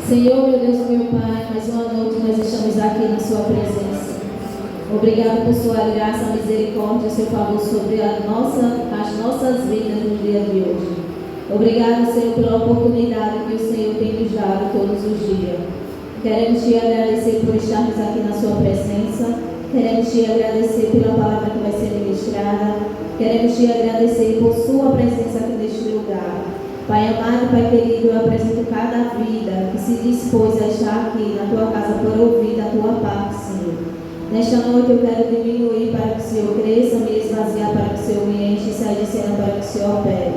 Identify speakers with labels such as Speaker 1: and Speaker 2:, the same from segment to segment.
Speaker 1: Senhor, meu Deus, meu Pai, mais uma noite nós estamos aqui na sua presença. Obrigado por sua graça, misericórdia, seu favor sobre as nossas vidas no dia de hoje. Obrigado, Senhor, pela oportunidade que o Senhor tem nos dado todos os dias. Queremos te agradecer por estarmos aqui na sua presença. Queremos te agradecer pela palavra que vai ser ministrada. Queremos te agradecer por sua presença aqui neste lugar. Pai amado, Pai querido, eu apresento cada vida que se dispôs a estar aqui na tua casa por ouvir da tua parte, Senhor. Nesta noite eu quero diminuir para que o Senhor cresça, me esvaziar para que o Senhor me enche e sair de cena para que o Senhor opere.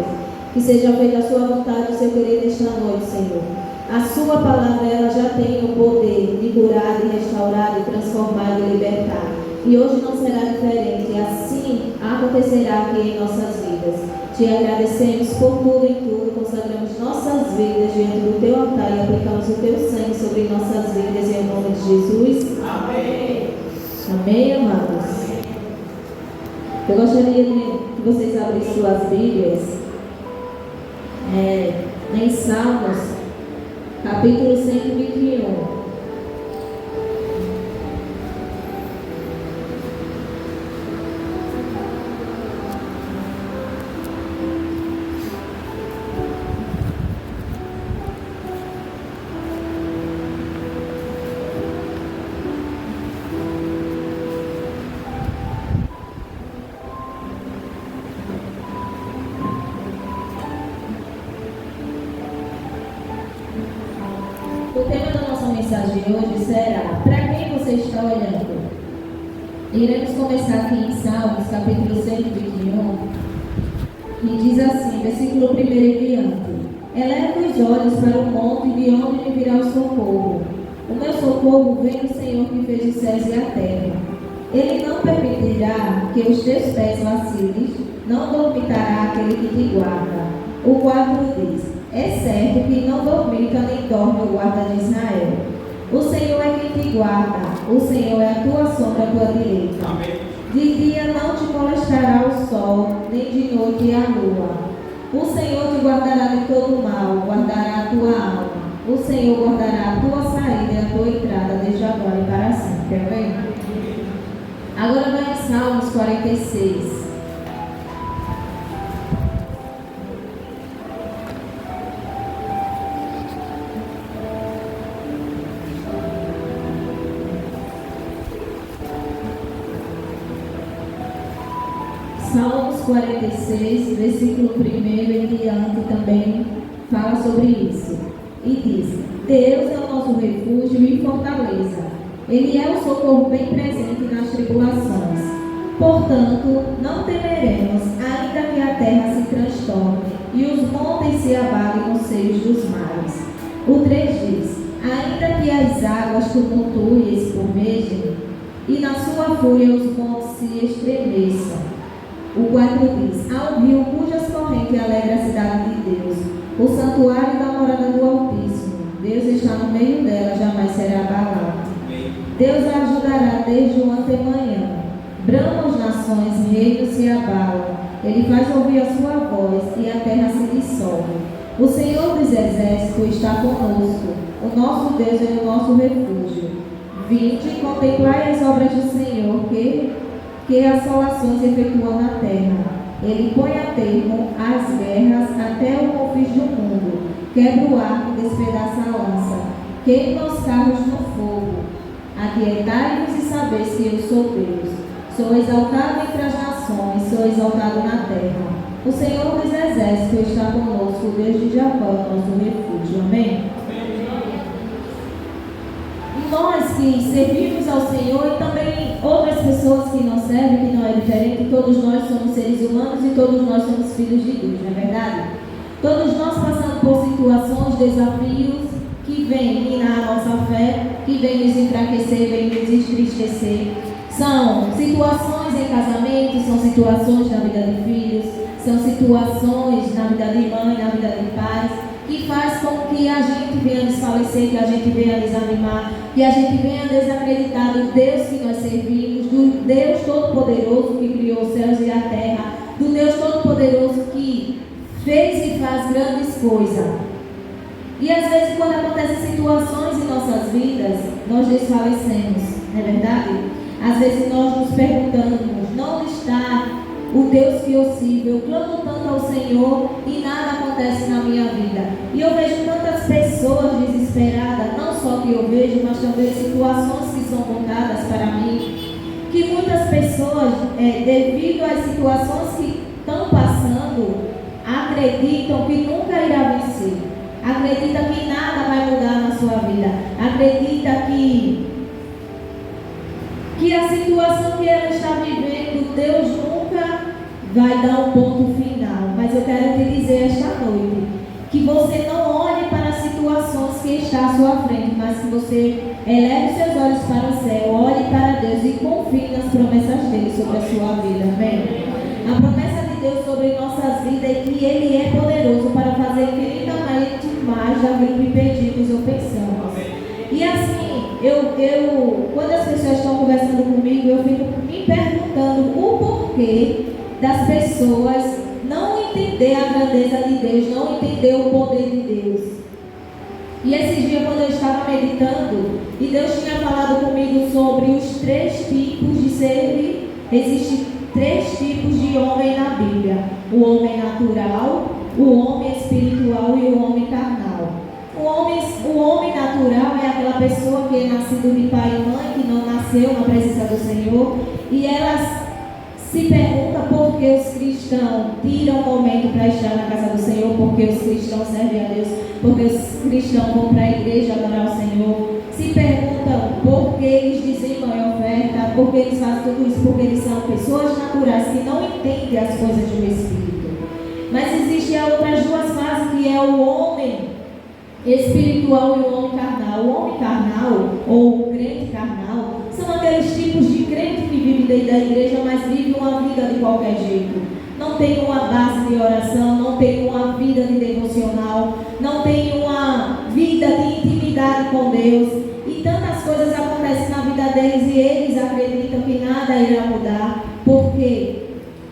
Speaker 1: Que seja feita a sua vontade, o seu querer nesta noite, Senhor. A sua palavra, ela já tem o poder de curar, de restaurar, de transformar, de libertar. E hoje não será diferente. Assim acontecerá aqui em nossas vidas. Te agradecemos por tudo e tudo. Consagramos nossas vidas diante do teu altar e aplicamos o teu sangue sobre nossas vidas em nome de Jesus. Amém. Amém, amados. Eu gostaria que vocês abrissem suas Bíblias em Salmos, capítulo 121. O tema da nossa mensagem de hoje será: para quem você está olhando? Iremos começar aqui em Salmos, capítulo 121, que diz assim, versículo 1 em diante: eleva os olhos para o monte, de onde me virá o socorro. O meu socorro vem do Senhor que fez os céus e a terra. Ele não permitirá que os teus pés vacilem, não dormitará aquele que te guarda. O 4 diz: é certo que não dormita nem dorme o guarda de Israel. O Senhor é quem te guarda, o Senhor é a tua sombra à tua direita. Amém. De dia não te molestará o sol, nem de noite a lua. O Senhor te guardará de todo mal, guardará a tua alma. O Senhor guardará a tua saída e a tua entrada, desde agora e para sempre. Amém? Agora vai em Salmos 46. Salmos 46, versículo 1 em diante também fala sobre isso. E diz: Deus é o nosso refúgio e fortaleza. Ele é o socorro bem presente nas tribulações. Portanto, não temeremos, ainda que a terra se transtorne e os montes se abalem nos seios dos mares. O 3 diz: ainda que as águas tumultuem e espumejem, e na sua fúria os montes se estremeçam. O 4 diz: há um rio cujas correntes alegra a cidade de Deus, o santuário da morada do Altíssimo. Deus está no meio dela, jamais será abalado. Deus a ajudará desde o antemanhã. Bramam as nações, reinos se abalam. Ele faz ouvir a sua voz e a terra se dissolve. O Senhor dos exércitos está conosco. O nosso Deus é o nosso refúgio. Vinde, contemplai as obras do Senhor, que assolações efetuou na terra. Ele põe a termo as guerras até o confins do mundo. Quebra o arco e despedaça a lança. Queima os carros no fogo. Aquietai-vos e sabeis que eu sou Deus. Sou exaltado entre as nações, sou exaltado na terra. O Senhor dos exércitos está conosco, o Deus de Jacó, nosso refúgio. Amém? Nós que servimos ao Senhor e também outras pessoas que não servem, que não é diferente, todos nós somos seres humanos e todos nós somos filhos de Deus, não é verdade? Todos nós passamos por situações, desafios que vêm minar a nossa fé, que vêm nos enfraquecer, vêm nos entristecer. São situações em casamento, são situações na vida de filhos, são situações na vida de mãe, na vida de pais, que faz com que a gente venha desfalecer, que a gente venha desanimar, que a gente venha desacreditar do Deus que nós servimos, do Deus Todo-Poderoso que criou os céus e a terra, do Deus Todo-Poderoso que fez e faz grandes coisas. E às vezes, quando acontecem situações em nossas vidas, nós desfalecemos, não é verdade? Às vezes nós nos perguntamos, não está o Deus que eu sirvo? Eu clamo tanto ao Senhor e nada acontece na minha vida. E eu vejo tantas pessoas desesperadas, não só que eu vejo, mas também situações que são contadas para mim, que muitas pessoas, devido às situações que estão passando, acreditam que nunca irá vencer. Acredita que nada vai mudar na sua vida. Acredita que a situação que ela está vivendo, Deus nunca vai dar um ponto final. Mas eu quero te dizer esta noite, que você não olhe para as situações que estão à sua frente, mas que você eleve seus olhos para o céu, olhe para Deus e confie nas promessas dele sobre a sua vida. Amém? A promessa de Deus sobre nossas vidas é que Ele é poderoso para fazer infinitamente mais daquilo que pedimos ou pensamos. E assim, quando as pessoas estão conversando comigo, eu fico me perguntando o porquê das pessoas não entender a grandeza de Deus, não entender o poder de Deus. E esses dias, quando eu estava meditando, e Deus tinha falado comigo sobre os 3 tipos de ser, existem 3 tipos de homem na Bíblia: o homem natural, o homem espiritual e o homem carnal. O homem natural é aquela pessoa que é nascido de pai e mãe, que não nasceu na presença do Senhor, e elas se perguntam por que os cristãos tiram um momento para estar na casa do Senhor, porque os cristãos servem a Deus, porque os cristãos vão para a igreja adorar o Senhor. Se perguntam por que eles dizimam a oferta, por que eles fazem tudo isso, porque eles são pessoas naturais que não entendem as coisas do Espírito. Mas existem outras 2 fases, que é o homem espiritual e o homem carnal. O homem carnal, ou o crente carnal, são aqueles tipos de crente que vivem dentro da igreja, mas vivem uma vida de qualquer jeito. Não tem uma base de oração, não tem uma vida de devocional, não tem uma vida de intimidade com Deus. E tantas coisas acontecem na vida deles e eles acreditam que nada irá mudar, porque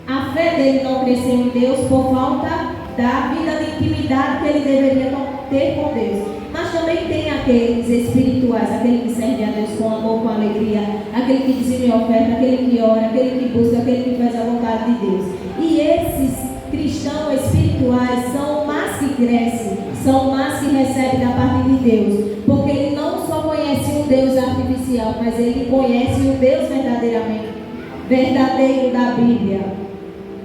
Speaker 1: a fé dele não cresceu em Deus por falta da vida de intimidade que ele deveria ter com Deus. Mas também tem aqueles espirituais, aquele que serve a Deus com amor, com alegria, aquele que dizime a oferta, aquele que ora, aquele que busca, aquele que faz a vontade de Deus. E esses cristãos espirituais são mais que crescem, são mais que recebem da parte de Deus, porque ele não só conhece um Deus artificial, mas ele conhece o Deus verdadeiro da Bíblia.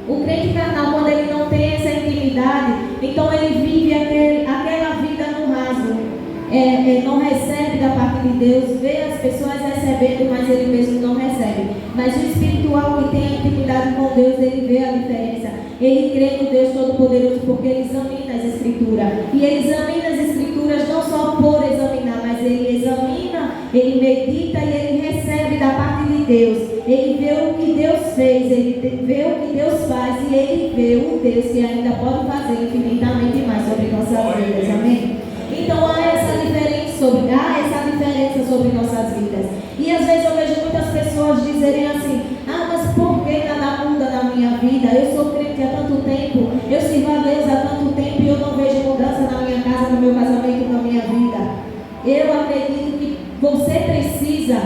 Speaker 1: O crente carnal, quando ele não tem essa intimidade, então ele vive aquela vida no raso, não recebe da parte de Deus, vê as pessoas recebendo, mas ele mesmo não recebe. Mas o espiritual, que tem a intimidade com Deus, ele vê a diferença. Ele crê no Deus Todo-Poderoso, porque ele examina as Escrituras. E ele examina as Escrituras não só por examinar, mas ele examina, ele medita e ele recebe da parte de Deus. Ele vê o que Deus fez, ele vê o que Deus faz e ele vê o Deus que ainda pode fazer infinitamente mais sobre nossas vidas. Amém? Então há essa diferença sobre nossas vidas. E às vezes eu vejo muitas pessoas dizerem assim: mas por que nada muda na minha vida? Eu sou crente há tanto tempo, eu sirvo a Deus há tanto tempo e eu não vejo mudança na minha casa, no meu casamento, na minha vida. Eu acredito que você precisa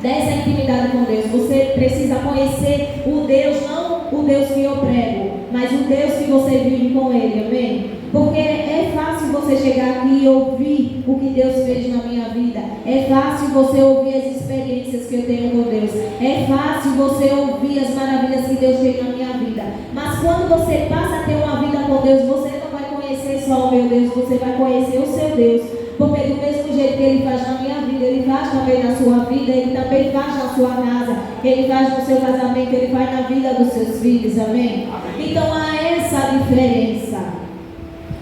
Speaker 1: dessa intimidade com Deus. Você precisa conhecer o Deus, não o Deus que eu prego, mas o Deus que você vive com Ele. Amém? Porque é fácil você chegar aqui e ouvir o que Deus fez na minha vida. É fácil você ouvir as experiências que eu tenho com Deus. É fácil você ouvir as maravilhas que Deus fez na minha vida. Mas quando você passa a ter uma vida com Deus, você não vai conhecer só o meu Deus, você vai conhecer o seu Deus. Porque do mesmo jeito que Ele faz na minha vida, Ele faz também na sua vida, Ele também faz na sua casa, Ele faz no seu casamento, Ele faz na vida dos seus filhos. Amém? Então há essa diferença.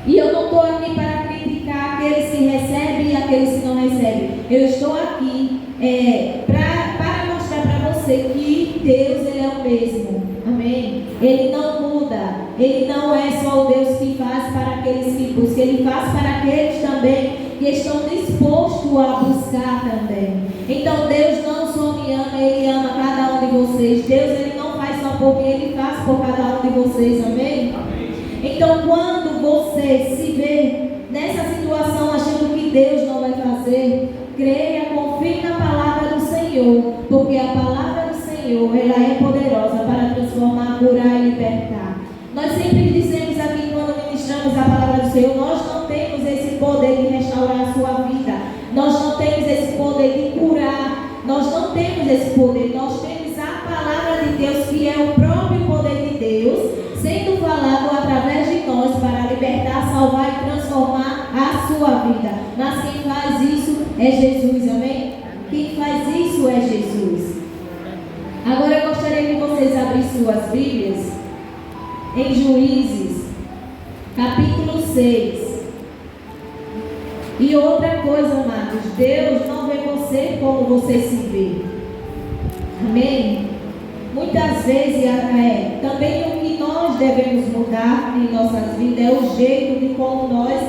Speaker 1: E eu não estou aqui para criticar aqueles que recebem e aqueles que não recebem. Eu estou aqui para mostrar para você que Deus, Ele é o mesmo. Amém? Ele não muda. Ele não é só o Deus que faz para aqueles que buscam. Ele faz para aqueles também que estão dispostos a buscar também. Então Deus não só me ama, Ele ama cada um de vocês. Deus, Ele não faz só por mim, Ele faz por cada um de vocês. Amém? Então, quando você se vê nessa situação, Senhor, porque a palavra do Senhor, ela é poderosa para transformar, curar e libertar. Nós sempre dizemos aqui, quando ministramos a palavra do Senhor, nós não temos esse poder de restaurar a sua vida, nós não temos esse poder de curar, nós não temos esse poder, nós temos a palavra de Deus, que é o próprio poder de Deus, sendo falado através de nós para libertar, salvar e transformar a sua vida. Mas quem faz isso é Jesus, amém? Quem faz isso é Jesus. Agora eu gostaria que vocês abrissem suas Bíblias em Juízes, capítulo 6. E outra coisa, amados, Deus não vê você como você se vê. Amém? Muitas vezes, também o que nós devemos mudar em nossas vidas é o jeito de como nós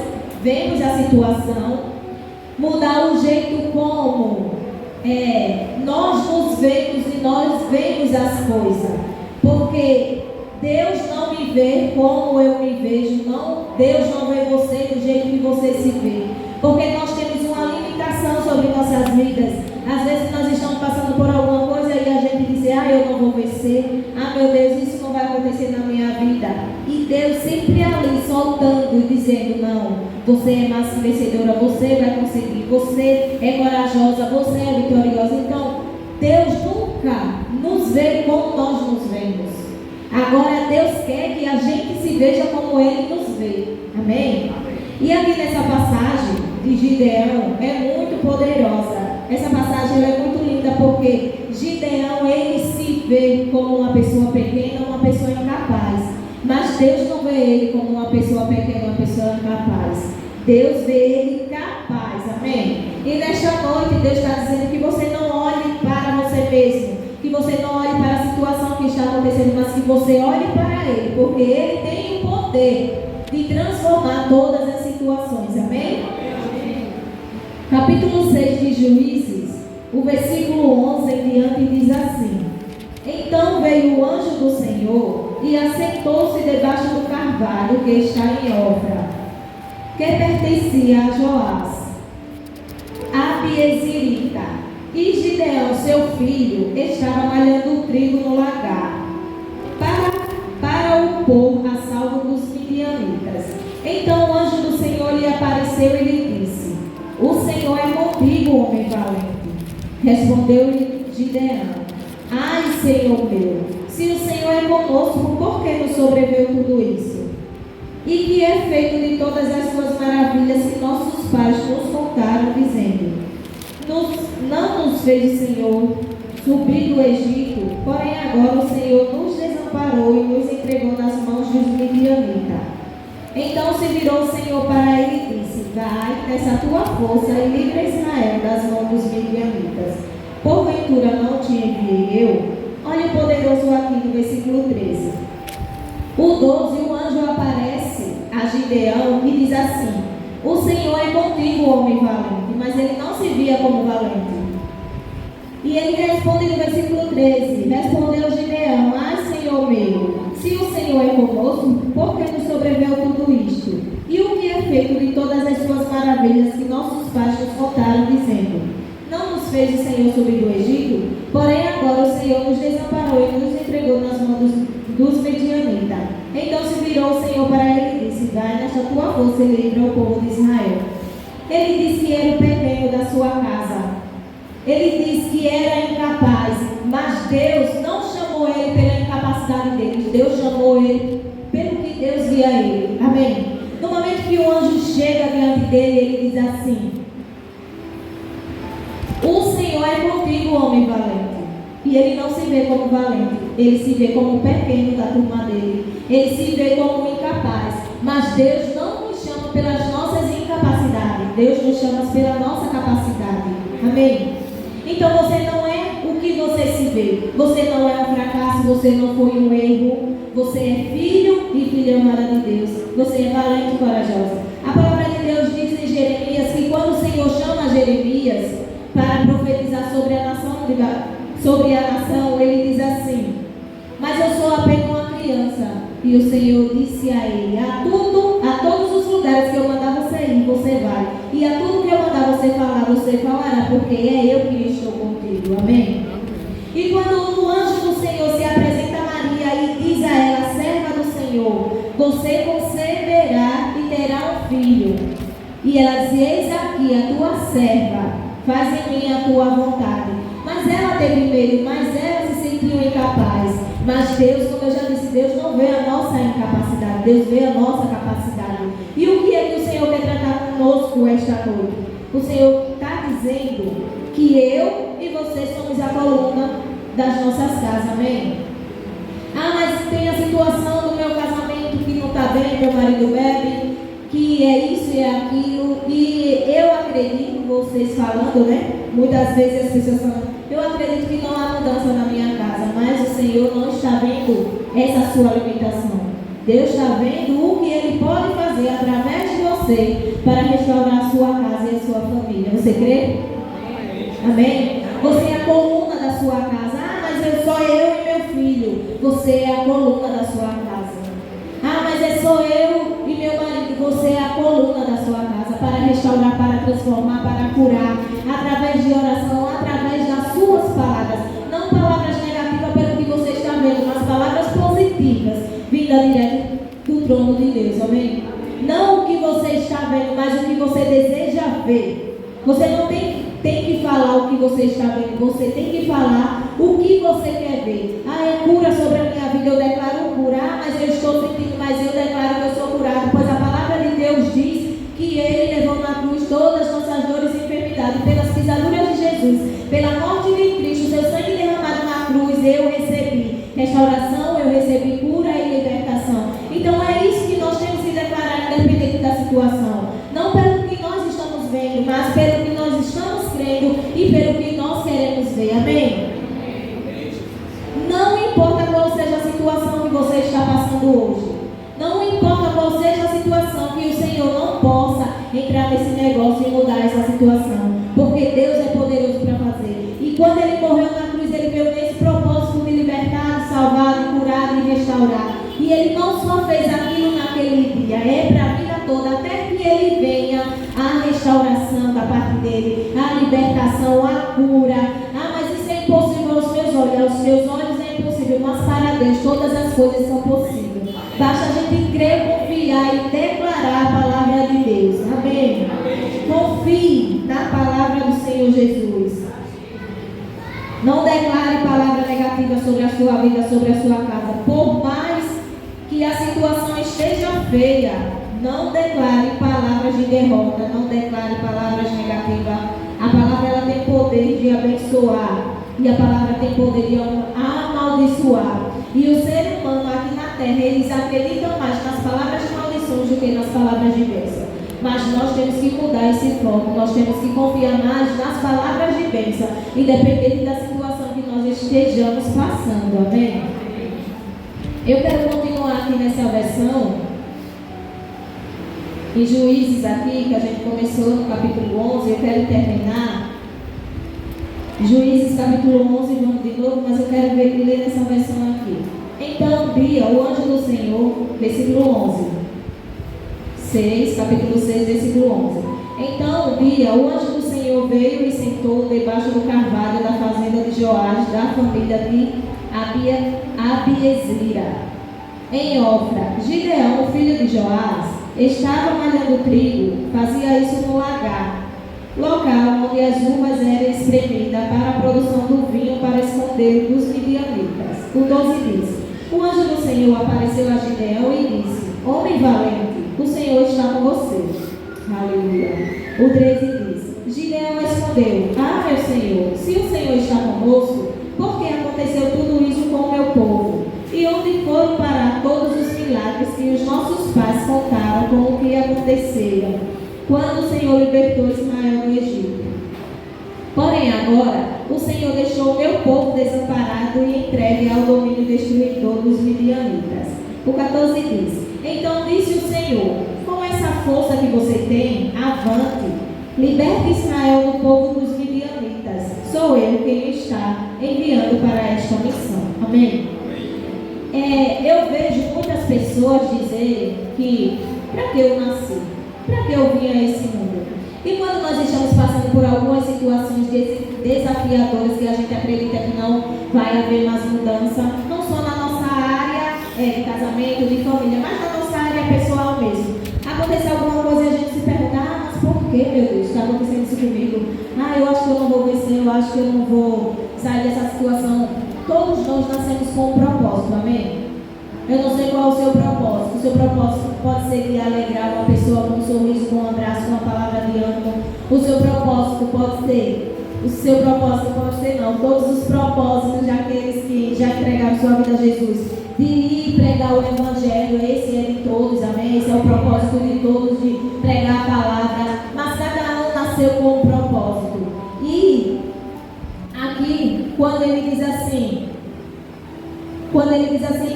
Speaker 1: vemos a situação, mudar o jeito como nós nos vemos e nós vemos as coisas, porque Deus não me vê como eu me vejo, Deus não vê você do jeito que você se vê, porque nós temos uma limitação sobre nossas vidas. Às vezes nós estamos passando por alguma coisa e a gente diz, eu não vou vencer, meu Deus, isso não vai acontecer na minha vida. E Deus sempre ali soltando e dizendo, não, você é mais que vencedora, você vai conseguir, você é corajosa, você é vitoriosa. Então, Deus nunca nos vê como nós nos vemos. Agora Deus quer que a gente se veja como Ele nos vê. Amém? E aqui nessa passagem de Gideão é muito poderosa. Essa passagem ela é muito linda porque Gideão, ele se vê como uma pessoa pequena, uma pessoa incapaz. Mas Deus não vê ele como uma pessoa pequena, uma pessoa incapaz. Deus vê ele capaz. Amém? E nesta noite Deus está dizendo que você não olhe para você mesmo, que você não olhe para a situação que está acontecendo, mas que você olhe para Ele, porque Ele tem o poder de transformar todas as situações. Amém? Capítulo 6 de Juízes, o versículo 11 em diante diz assim: Então veio o anjo do Senhor e assentou-se debaixo do carvalho que está em Ofra, que pertencia a Joás, Abiezerita. E Gideão, seu filho, estava malhando o trigo no lagar, para o pôr a salvo dos midianitas. Então o anjo do Senhor lhe apareceu e lhe disse: O Senhor é contigo, homem valente. Respondeu-lhe Gideão: Ai, Senhor meu, se o Senhor é conosco, por que nos sobreveio tudo isso? E que é feito de todas as suas maravilhas que nossos pais nos contaram, dizendo: Não nos fez o Senhor subir do Egito, porém agora o Senhor nos desamparou e nos entregou nas mãos dos midianitas. Então se virou o Senhor para ele e disse: Vai nessa tua força e livra Israel das mãos dos midianitas. Porventura não te enviei eu? Olha o poderoso aqui no versículo 13. O 12, o anjo aparece a Gideão e diz assim: O Senhor é contigo, homem valente. Mas ele não se via como valente. E ele responde no versículo 13: Respondeu Gideão: Ai, Senhor meu, se o Senhor é conosco, por que nos sobreveio tudo isto? E o que é feito de todas as suas maravilhas que nossos pais nos contaram, dizendo: Não nos fez o Senhor subir do Egito? Porém agora o Senhor nos desamparou e nos entregou nas mãos dos midianitas. Então se virou o Senhor para ele e disse: Vai nesta tua força e livra o povo de Israel. Ele disse que era o pequeno da sua casa. Ele disse que era incapaz, mas Deus não chamou ele pela incapacidade dele. Deus chamou ele pelo que Deus via ele. Amém? No momento que o anjo chega diante dele, ele diz assim: O Senhor é contigo, homem valente. E ele não se vê como valente, ele se vê como pequeno da turma dele, ele se vê como incapaz. Mas Deus não nos chama pelas nossas incapacidades, Deus nos chama pela nossa capacidade. Amém? Então você não é o que você se vê, você não é um fracasso, você não foi um erro, você é filho e filha amada de Deus, você é valente e corajosa. A palavra de Deus diz em Jeremias que quando o Senhor chama Jeremias para profetizar sobre a nação, ele diz assim: Mas eu sou apenas uma criança. E o Senhor disse a ele: A todos os lugares que eu mandar você ir, você vai. E a tudo que eu mandar você falar, você falará, porque é eu que estou contigo. filho. Amém? E quando o anjo do Senhor se apresenta a Maria e diz a ela, serva do Senhor, você conceberá e terá um filho. E ela diz, eis aqui a tua serva, faz em mim a tua vontade. Mas ela teve medo, mas ela se sentiu incapaz. Mas Deus, como eu já disse, Deus não vê a nossa incapacidade, Deus vê a nossa capacidade. E o que é que o Senhor quer tratar conosco esta noite? O Senhor está dizendo que eu e você somos a coluna das nossas casas, amém? Ah, mas tem a situação do meu casamento que não está bem, meu marido bebe, que é isso e é aquilo, e eu acredito, vocês falando, né? Muitas vezes as pessoas falam, eu acredito que não há mudança na minha casa, mas o Senhor não está vendo essa sua limitação. Deus está vendo o que Ele pode fazer através de você para restaurar a sua casa e a sua família. Você crê? Amém? Você é a coluna da sua casa. Ah, mas só eu e meu filho. Você é a coluna da sua casa. Ah, mas é só eu e meu marido. Você é a coluna da sua casa para restaurar, para transformar, para curar, através de oração, através das suas palavras. Não palavras negativas pelo que você está vendo, mas palavras positivas, vinda direto do trono de Deus, amém? Não o que você está vendo, mas o que você deseja ver. Você não tem que falar o que você está vendo, você tem que falar o que você quer ver. Ah, é cura sobre a minha vida, eu declaro cura. Ah, mas eu estou sentindo, mas eu declaro que eu sou curado, pois a palavra de Deus diz que Ele levou na cruz todas as nossas dores e enfermidades, pelas pisaduras de Jesus, pela morte de Cristo, seu sangue derramado na cruz, eu recebi restauração, eu recebi cura e libertação. Então é isso que nós temos que declarar, independente da situação. Não pelo que nós estamos vendo, mas pelo que nós estamos crendo e pelo que nós queremos ver. Amém? Não importa qual seja a situação que você está passando hoje. Não importa qual seja a situação, que o Senhor não possa entrar nesse negócio e mudar essa situação. Porque Deus é poderoso para fazer. E quando Ele morreu na cruz, Ele veio nesse propósito de libertar, de salvar, de curar, de restaurar. E Ele não só fez aquilo naquele dia, é para a vida toda, até que Ele venha a restauração da parte dEle, a libertação, a cura. Ah, mas isso é impossível aos meus olhos. Aos seus olhos é impossível, mas para Deus todas as coisas são possíveis. Basta a gente crer, confiar e declarar a palavra de Deus. Amém? Confie na palavra do Senhor Jesus. Não declare palavra negativa sobre a sua vida, sobre a sua casa. Por mais que a situação esteja feia, não declare palavras de derrota, não declare palavras negativas. A palavra ela tem poder de abençoar e a palavra tem poder de amaldiçoar. E o ser humano aqui na terra, eles acreditam mais nas palavras de maldições do que nas palavras de bênção. Mas nós temos que mudar esse foco, nós temos que confiar mais nas palavras de bênção, independente da situação que nós estejamos passando. Amém? Eu quero continuar aqui nessa versão, em Juízes aqui, que a gente começou no capítulo 11, eu quero terminar. Juízes capítulo 11, vamos de novo, mas eu quero ler essa versão aqui. Então via o anjo do Senhor, versículo 11. 6, capítulo 6, versículo 11. Então via o anjo do Senhor veio e sentou debaixo do carvalho da fazenda de Joás, da família de Abiezira, em Ofra. Gideão, filho de Joás, estava malhando trigo, fazia isso no lagar, local onde as uvas eram espremidas para a produção do vinho para esconder dos midianitas. O 12 diz: o anjo do Senhor apareceu a Gideão e disse: homem valente, o Senhor está com você. Aleluia. O 13 diz: Gideão respondeu: ah, meu Senhor, se o Senhor está conosco, por que aconteceu tudo isso com o meu povo? E onde foram parar todos os milagres que os nossos pais contaram com o que aconteceram quando o Senhor libertou Ismael do Egito? Porém agora o Senhor deixou o meu povo desamparado e entregue ao domínio destruidor dos midianitas. O 14 diz: então disse o Senhor: com essa força que você tem, avante, liberte Israel do povo dos midianitas. Sou eu quem está enviando para esta missão. Amém? Eu vejo muitas pessoas dizerem que para que eu nasci? Para que eu vim a esse mundo? E quando nós estamos passando por algumas situações de desafiadoras, que a gente acredita que não vai haver mais mudança, não só na nossa área de casamento, de família, mas na nossa área pessoal mesmo. Acontece alguma coisa e a gente se pergunta, mas por que, meu Deus, está acontecendo isso comigo? Eu acho que eu não vou vencer, eu acho que eu não vou sair dessa situação. Todos nós nascemos com um propósito, amém? Eu não sei qual é o seu propósito. O seu propósito pode ser de alegrar uma pessoa com um sorriso, com um abraço, com uma palavra de ânimo. O seu propósito pode ser não, todos os propósitos daqueles que já entregaram sua vida a Jesus, de ir pregar o Evangelho. Esse é de todos, amém? Esse é o propósito de todos, de pregar a palavra, mas cada um nasceu com um propósito. E aqui, quando ele diz assim,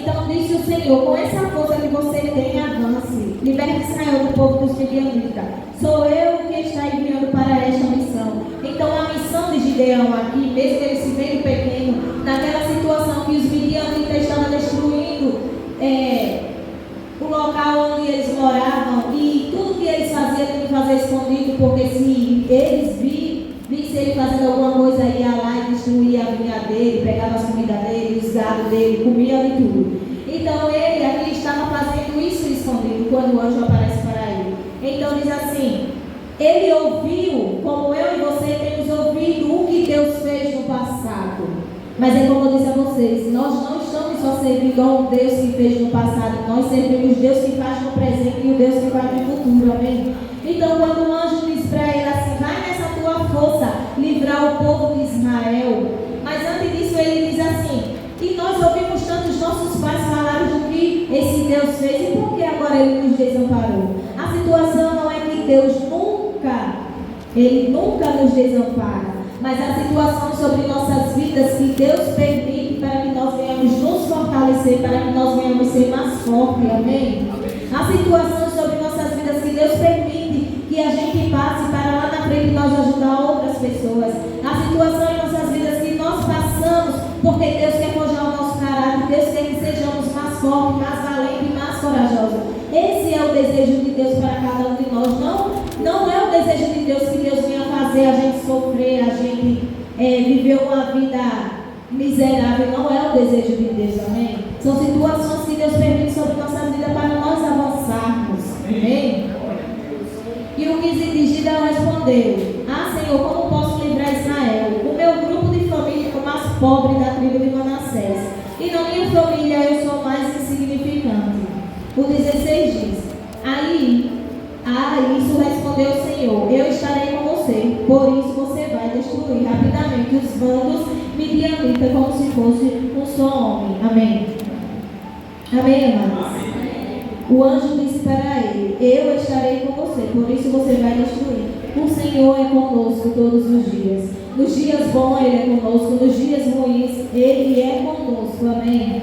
Speaker 1: então disse o Senhor, com essa força que você tem, avance, liberte Israel do povo dos midianitas. Sou eu que está enviando para esta missão. Então a missão de Gideão aqui, mesmo ele se vendo pequeno, naquela situação que os midianitas estavam destruindo o local onde eles moravam, e tudo que eles faziam tinha que fazer escondido, porque se eles visse ele fazendo alguma coisa, ia lá e destruía a vinha dele, pegava as comidas dele, os gados dele, comia de tudo. Então ele aqui estava fazendo isso escondido quando o anjo aparece para ele. Então diz assim, ele ouviu, como eu e você temos ouvido o que Deus fez no passado. Mas é como eu disse a vocês, nós não estamos só servindo a um Deus que fez no passado, nós servimos o Deus que faz no presente e o Deus que faz no futuro, amém? Então quando o anjo diz para ele assim, vai nessa tua força livrar o povo de Israel, mas antes disso ele diz assim, e nós ouvimos tanto os nossos pais falarem do que esse Deus fez, e por que agora ele nos desamparou? A situação não é que Deus ele nunca nos desampara, mas a situação sobre nossas vidas que Deus permite para que nós venhamos nos fortalecer, para que nós venhamos ser mais fortes, amém? A situação sobre nossas vidas que Deus permite que a gente passe para lá na frente nós ajudar outras pessoas. A situação em nossas vidas que nós passamos, porque Deus quer forjar o nosso caráter, Deus quer que sejamos mais fortes, mais valentes e mais corajosos. Esse é o desejo de Deus para cada um de nós. Não é o desejo de Deus que Deus venha fazer a gente sofrer, a gente viver uma vida miserável. Não é o desejo de Deus, amém? São situações que Deus permite sobre nossas vidas para nós avançarmos, amém? E o 15 de Gideão respondeu, Senhor, como posso livrar Israel? O meu grupo de família é o mais pobre da tribo de Manassés, e na minha família eu sou mais insignificante. O 16 diz, isso respondeu o Senhor, eu estarei com você, por isso você vai destruir rapidamente os bandos midianitas como se fosse um só homem. Amém? Amém, amados? Amém. O anjo disse para ele, eu estarei com você, por isso você vai destruir. O Senhor é conosco todos os dias. Nos dias bons Ele é conosco, nos dias ruins Ele é conosco. Amém?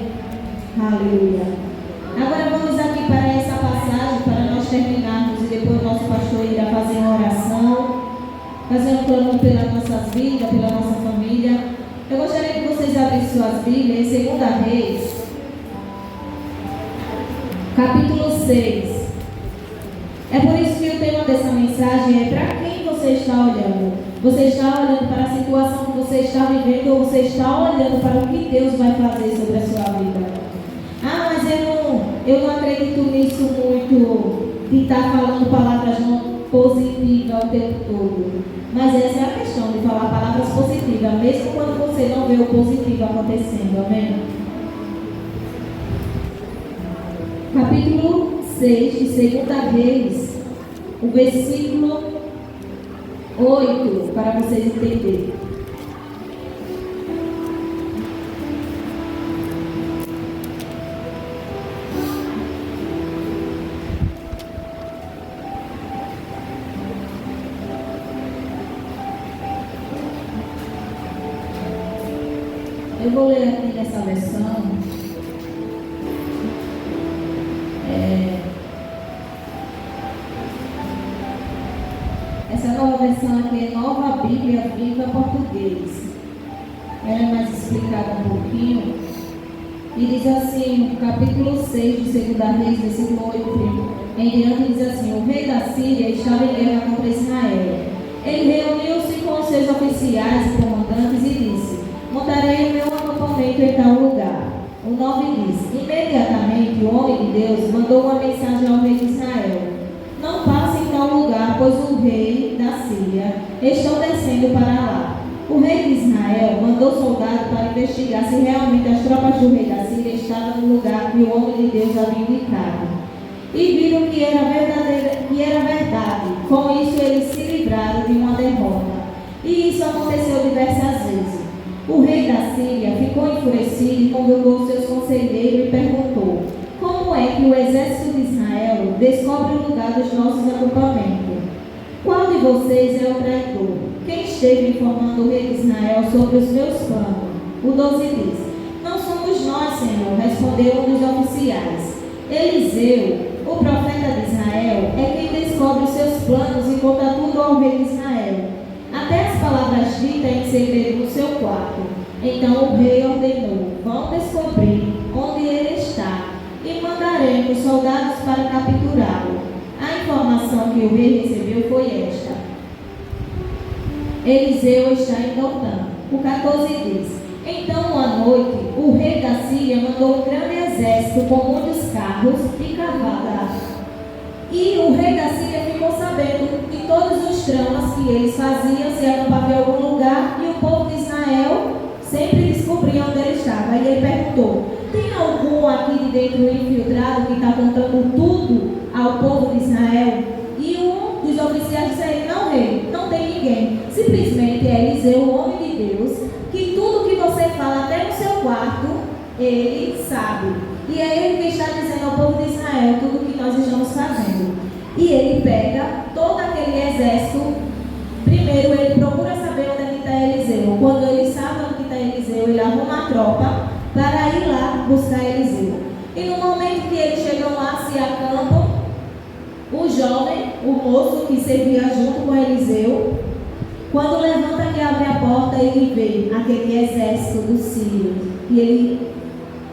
Speaker 1: Aleluia. Agora vamos aqui para essa passagem, para nós terminarmos, e depois o nosso pastor irá fazer uma oração, fazer um plano pela nossa vida, pela nossa família. Eu gostaria que vocês abrissem suas Bíblias em 2 Reis, capítulo 6. É por isso que o tema dessa mensagem é para quem você está olhando. Você está olhando para a situação que você está vivendo, ou você está olhando para o que Deus vai fazer sobre a sua vida? Mas eu não acredito nisso muito, de estar falando palavras positivas o tempo todo. Mas essa é a questão, de falar palavras positivas, mesmo quando você não vê o positivo acontecendo, amém? Capítulo 6 de 2 Reis, o versículo 8, para vocês entenderem. Eu vou ler aqui nessa versão. Essa nova versão aqui é Nova Bíblia Viva Português. Ela é mais explicada um pouquinho. E diz assim, no capítulo 6 de 2 Reis, versículo 8 em diante, diz assim: o rei da Síria estava em guerra contra Israel. Ele reuniu-se com os seus oficiais e comandantes abundantes e disse: montarei o meu acampamento em tal lugar. O 9 diz: imediatamente o homem de Deus mandou uma mensagem ao rei de Israel: não passe em tal lugar, pois o rei da Síria está descendo para lá. O rei de Israel mandou soldados para investigar se realmente as tropas do rei da Síria estavam no lugar que o homem de Deus havia indicado. E viram que era verdade. Com isso eles se livraram de uma derrota. E isso aconteceu diversas vezes. O rei da Síria ficou enfurecido e convocou seus conselheiros e perguntou: como é que o exército de Israel descobre o lugar dos nossos acampamentos? Qual de vocês é o traidor? Quem esteve informando o rei de Israel sobre os meus planos? O 12 diz: não somos nós, Senhor, respondeu um dos oficiais. Eliseu, o profeta de Israel, é quem descobre os seus planos e conta tudo ao rei de Israel, até as palavras ditas em segredo no seu quarto. Então o rei ordenou: vão descobrir onde ele está e mandaremos soldados para capturá-lo. A informação que o rei recebeu foi esta: Eliseu está em Dotã. O 14 diz: então à noite o rei da Síria mandou um grande exército com muitos carros e cavalos. E o rei da Síria ficou sabendo de todos os tramas que eles faziam, se acampavam em algum lugar, e o povo de Israel sempre descobria onde ele estava. Aí ele perguntou: tem algum aqui de dentro infiltrado que está contando tudo ao povo de Israel? E um dos oficiais disse a ele: não, rei, não tem ninguém. Simplesmente é Eliseu, o homem de Deus, que tudo que você fala até no seu quarto, ele sabe. E é ele que está dizendo ao povo de Israel tudo o que nós estamos fazendo. E ele pega todo aquele exército. Primeiro ele procura saber onde é que está Eliseu. Quando ele sabe onde está Eliseu, ele arruma uma tropa para ir lá buscar Eliseu. E no momento que eles chegam lá, se acampam, o jovem, o moço que servia junto com Eliseu, quando levanta que abre a porta, ele vê aquele exército dos sírios. E ele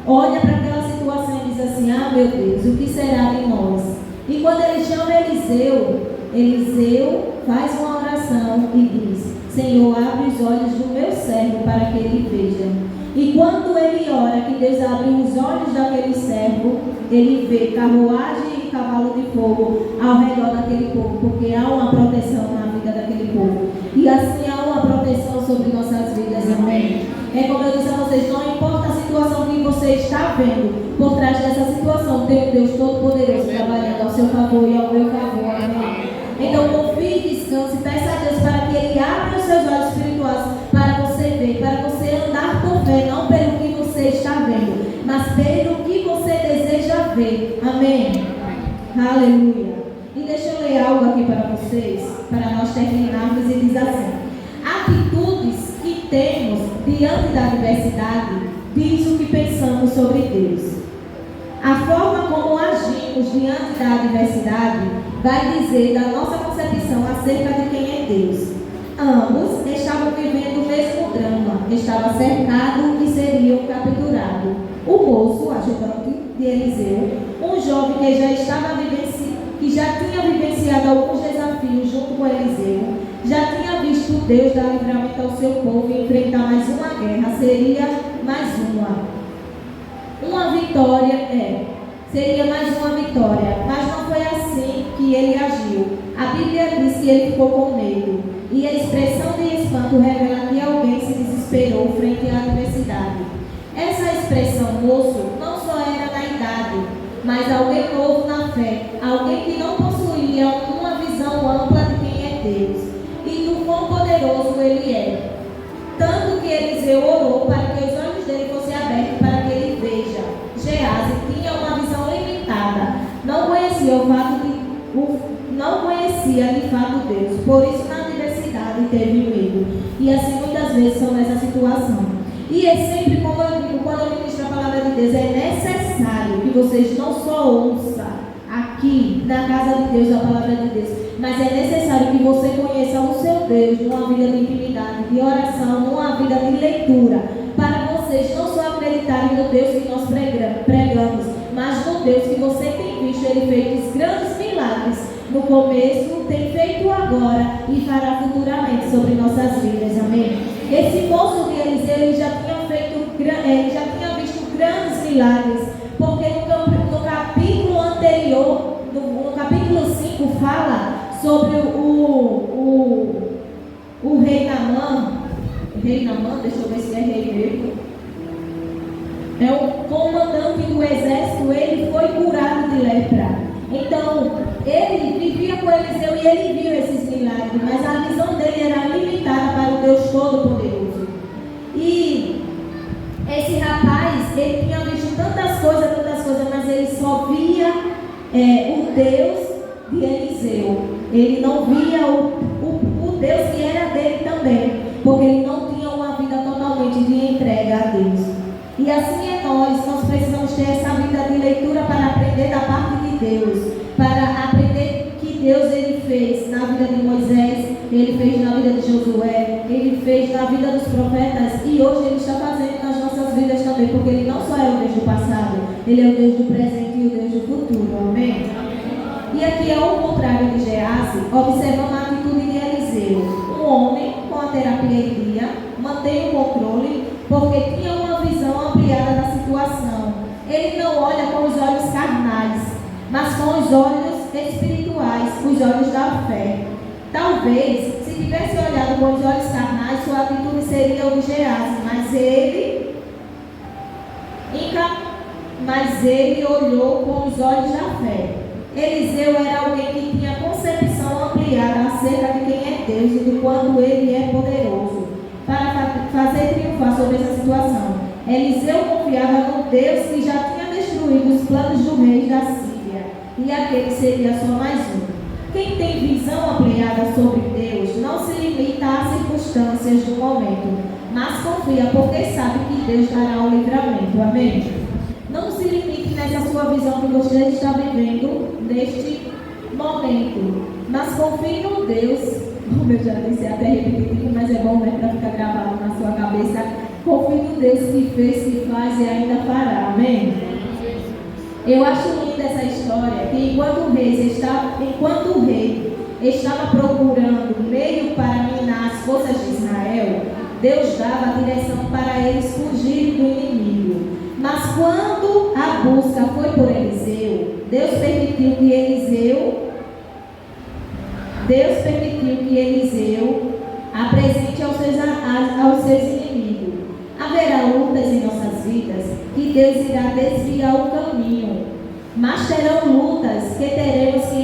Speaker 1: olha para aquela situação e diz assim: ah, meu Deus, o que será de nós? E quando ele chama Eliseu, Eliseu faz uma oração e diz: Senhor, abre os olhos do meu servo para que ele veja. E quando ele ora que Deus abre os olhos daquele servo, ele vê carruagem e cavalo de fogo ao redor daquele povo, porque há uma proteção na vida daquele povo. E assim há uma proteção sobre nossas vidas, amém? É como eu disse a vocês, não importa a situação que você está vendo, por trás dessa situação tem um Deus Todo-Poderoso trabalhando ao seu favor e ao meu favor, amém? Então confie, descanse, peça a Deus para que Ele abra os seus olhos espirituais para você ver, para você andar por fé, não pelo que você está vendo, mas pelo que você deseja ver, amém? Aleluia. E deixa eu ler algo aqui para vocês, para nós terminarmos, e diz assim: atitudes que temos diante da adversidade diz o que pensamos sobre Deus. A forma como agimos diante da adversidade vai dizer da nossa concepção acerca de quem é Deus. Ambos estavam vivendo o mesmo drama, estavam cercados e seriam capturados. O moço, ajudante de Eliseu, um jovem que já tinha vivenciado alguns desafios junto com Eliseu, já tinha visto Deus dar livramento ao seu povo e enfrentar mais uma guerra, seria mais uma vitória, seria mais uma vitória, mas não foi assim que ele agiu. A Bíblia diz que ele ficou com medo, e a expressão de espanto revela que alguém se desesperou frente à adversidade. Essa expressão moço não só era na idade, mas alguém novo na fé, alguém que não possuía uma visão ampla de quem é Deus e do quão poderoso Ele é. Tanto que Eliseu orou para que os olhos dele fossem abertos para que ele veja. Geazi tinha uma visão limitada, não conhecia de fato Deus, por isso na adversidade teve medo. E assim muitas vezes são nessa situação. E é sempre, como eu digo, quando eu ministro a palavra de Deus, é necessário que vocês não só ouçam aqui na casa de Deus a palavra de Deus, mas é necessário que você conheça o seu Deus numa vida de intimidade, de oração, numa vida de leitura, para vocês não só acreditarem no Deus que nós pregamos, mas no Deus que você tem visto Ele fez grandes milagres no começo, tem feito agora e fará futuramente sobre nossas vidas, amém? Esse moço de Eliseu, ele já tinha visto grandes milagres, porque no capítulo anterior, no capítulo 5, fala sobre o rei Naamã. Rei Naamã, deixa eu ver se é rei mesmo. É o comandante do exército, ele foi curado de lepra. Então, ele vivia com Eliseu e ele viu esses milagres, mas a visão dele era limitada para o Deus Todo-Poderoso. E esse rapaz, ele tinha visto tantas coisas, mas ele só via o Deus de Eliseu. Ele não via o Deus que era dele também, porque ele não tinha uma vida totalmente de entrega a Deus. E assim é nós precisamos ter essa vida de leitura para aprender da parte de Deus, para aprender que Deus ele fez na vida de Moisés, ele fez na vida de Josué, ele fez na vida dos profetas e hoje ele está fazendo nas nossas vidas também, porque ele não só é o Deus do passado, ele é o Deus do presente e o Deus do futuro, amém? E aqui é o contrário de Geazi, observando a atitude de Eliseu. Um homem com a terapia em dia, mantém o controle, porque tinha uma visão ampliada da situação. Ele não olha com os olhos carnais, mas com os olhos espirituais, os olhos da fé. Talvez, se tivesse olhado com os olhos carnais, sua atitude seria o de Geazi, mas ele olhou com os olhos da fé. Eliseu era alguém que tinha concepção ampliada acerca de quem é Deus e do quanto ele é poderoso para fazer triunfar sobre essa situação. Eliseu confiava no Deus que já tinha destruído os planos do rei da Síria, e aquele seria só mais um. Quem tem visão ampliada sobre Deus não se limita às circunstâncias do momento, mas confia porque sabe que Deus dará o livramento. Amém? Não se limite nessa sua visão que você está vivendo neste momento, mas confie no Deus, como eu já disse, é até repetitivo, mas é bom, né, para ficar gravado na sua cabeça. Confie no Deus que fez, que faz e ainda fará. Amém? Eu acho linda essa história, que enquanto o rei estava procurando meio para minar as forças de Israel, Deus dava a direção para eles fugirem do inimigo. Mas quando a busca foi por Eliseu, Deus permitiu que Eliseu apresente aos seus inimigos. Haverá lutas em nossas vidas que Deus irá desviar o caminho, mas terão lutas que teremos que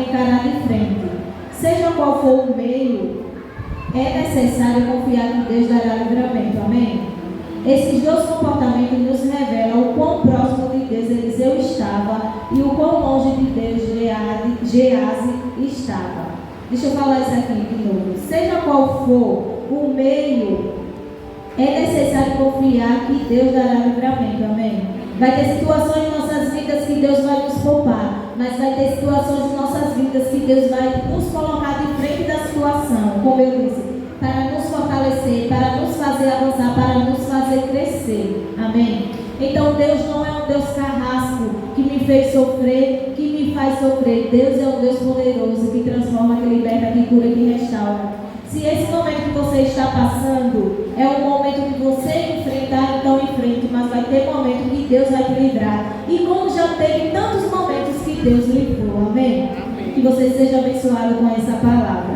Speaker 1: encarar de frente. Seja qual for o meio, é necessário confiar que Deus dará livramento. Amém? Esses dois comportamentos nos revelam o quão próximo de Deus Eliseu estava e o quão longe de Deus Geazi estava. Deixa eu falar isso aqui de novo. Seja qual for o meio, é necessário confiar que Deus dará livramento. Amém? Vai ter situações em nossas vidas que Deus vai nos poupar, mas vai ter situações em nossas vidas que Deus vai nos colocar de frente da situação, como eu disse, para nos fortalecer, para nos fazer avançar, para nos fazer crescer. Amém? Então Deus não é um Deus carrasco que me fez sofrer, que me faz sofrer. Deus é um Deus poderoso que transforma, que liberta, que cura, que restaura. Se esse momento que você está passando é um momento de você enfrentar, então enfrente, mas vai ter momento que Deus vai te livrar. E como já teve tantos momentos que Deus livrou. Amém? Que você seja abençoado com essa palavra.